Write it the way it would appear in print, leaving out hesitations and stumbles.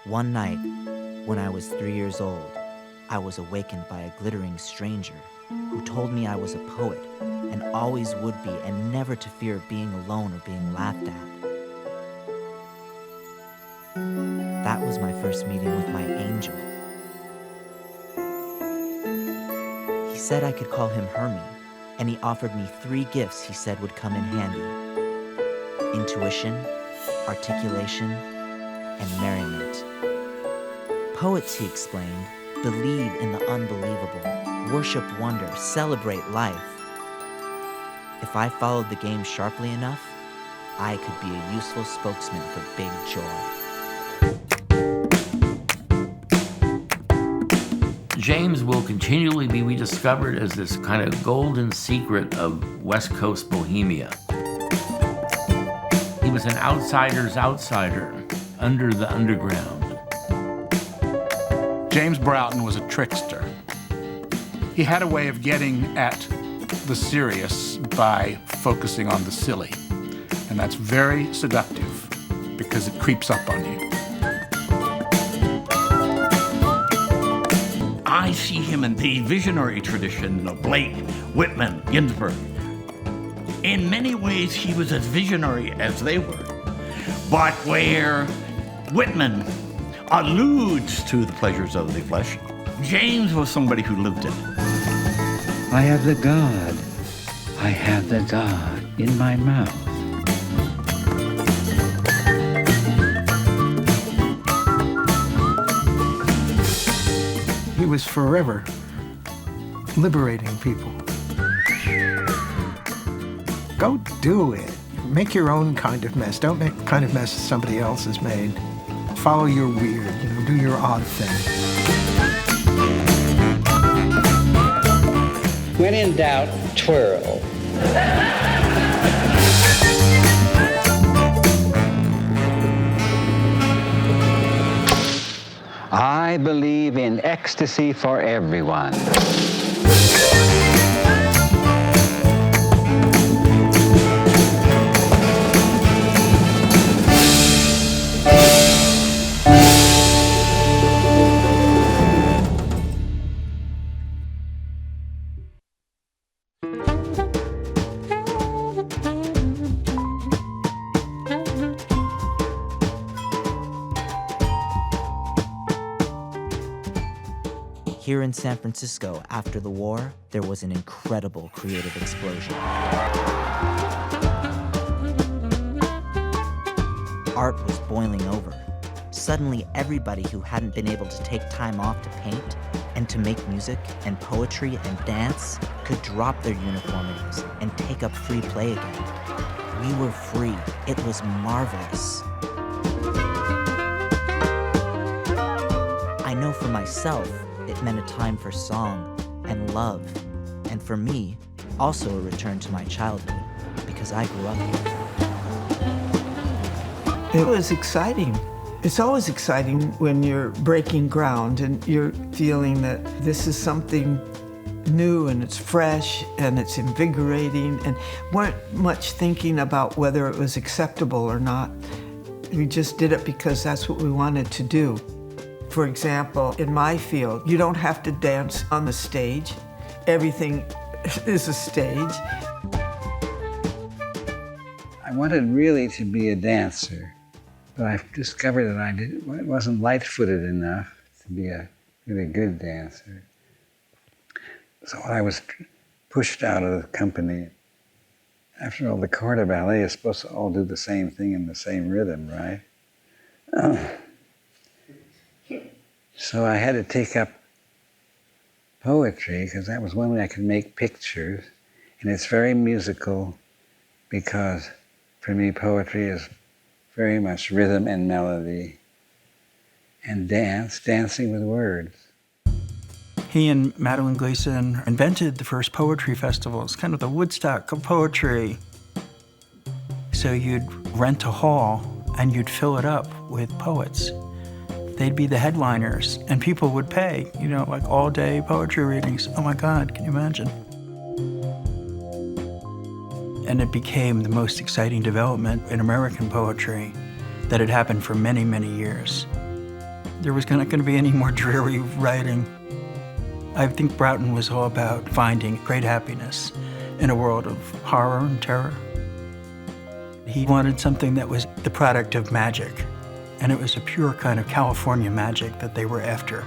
One night, when I was 3 years old, I was awakened by a glittering stranger who told me I was a poet and always would be, and never to fear being alone or being laughed at. That was my first meeting with my angel. He said I could call him Hermie, and he offered me 3 gifts he said would come in handy: intuition, articulation, and merriment. Poets, he explained, believe in the unbelievable, worship wonder, celebrate life. If I followed the game sharply enough, I could be a useful spokesman for big joy. James will continually be rediscovered as this kind of golden secret of West Coast bohemia. He was an outsider's outsider, under the underground. James Broughton was a trickster. He had a way of getting at the serious by focusing on the silly. And that's very seductive because it creeps up on you. I see him in the visionary tradition of Blake, Whitman, Ginsberg. In many ways, he was as visionary as they were. But where Whitman alludes to the pleasures of the flesh, James was somebody who lived it. I have the God in my mouth. He was forever liberating people. Go do it. Make your own kind of mess. Don't make the kind of mess somebody else has made. Follow your weird, do your odd thing. When in doubt, twirl. I believe in ecstasy for everyone. Here in San Francisco, after the war, there was an incredible creative explosion. Art was boiling over. Suddenly, everybody who hadn't been able to take time off to paint and to make music and poetry and dance could drop their uniformities and take up free play again. We were free. It was marvelous. I know for myself, it meant a time for song and love, and for me, also a return to my childhood, because I grew up here. It was exciting. It's always exciting when you're breaking ground and you're feeling that this is something new and it's fresh and it's invigorating, and weren't much thinking about whether it was acceptable or not. We just did it because that's what we wanted to do. For example, in my field, you don't have to dance on the stage. Everything is a stage. I wanted really to be a dancer, but I've discovered that I wasn't light-footed enough to be a really good dancer. So I was pushed out of the company. After all, the corps de ballet is supposed to all do the same thing in the same rhythm, right? So I had to take up poetry, because that was one way I could make pictures. And it's very musical, because for me poetry is very much rhythm and melody. And dancing with words. He and Madeline Gleason invented the first poetry festival. It's kind of the Woodstock of poetry. So you'd rent a hall and you'd fill it up with poets. They'd be the headliners, and people would pay, like all-day poetry readings. Oh my God, can you imagine? And it became the most exciting development in American poetry that had happened for many, many years. there was not going to be any more dreary writing. I think Broughton was all about finding great happiness in a world of horror and terror. He wanted something that was the product of magic, and it was a pure kind of California magic that they were after.